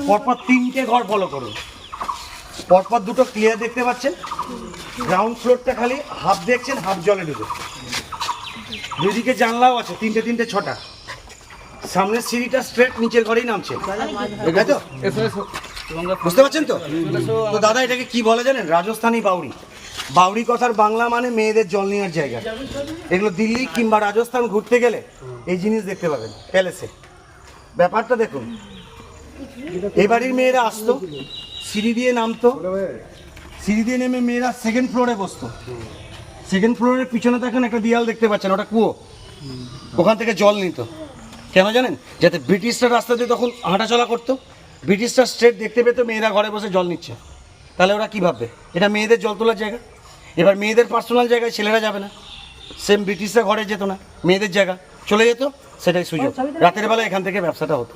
পরপর 3টে ঘর ফলো করুন, পরপর 2টো ক্লিয়ার দেখতে পাচ্ছেন। গ্রাউন্ড ফ্লোরটা খালি হাফ দেখছেন, হাফ জলে ডুবে। দুদিকে জানলাও আছে, 3টে 6টা। সামনের সিঁড়িটা স্ট্রেট নিচের ঘরেই নামছে, তাই তো? বুঝতে পারছেন তো? তো দাদা এটাকে কি বলে জানেন? রাজস্থানী বাউরি। বাউরি কথার বাংলা মানে মেয়েদের জল নেওয়ার জায়গা। এগুলো দিল্লি কিংবা রাজস্থান ঘুরতে গেলে এই জিনিস দেখতে পাবেন প্যালেসে। ব্যাপারটা দেখুন, এই বাড়ির মেয়েরা আসতো, সিঁড়ি দিয়ে নামতো, সিঁড়ি দিয়ে নেমে মেয়েরা 2nd ফ্লোরে বসতো। 2nd ফ্লোরের পিছনে দেখেন একটা দেয়াল দেখতে পাচ্ছেন, ওটা কুয়ো। ওখান থেকে জল নিত। কেন জানেন? যাতে ব্রিটিশরা রাস্তা দিয়ে তখন হাঁটাচলা করতো, ব্রিটিশরা স্ট্রেট দেখতে পেতো মেয়েরা ঘরে বসে জল নিচ্ছে। তাহলে ওরা কী ভাববে? এটা মেয়েদের জল তোলার জায়গা। এবার মেয়েদের পার্সোনাল জায়গায় ছেলেরা যাবে না, সেম ব্রিটিশরা ঘরে যেত না, মেয়েদের জায়গা চলে যেত, সেটাই সুযোগ। রাতের বেলা এখান থেকে ব্যবসাটা হতো।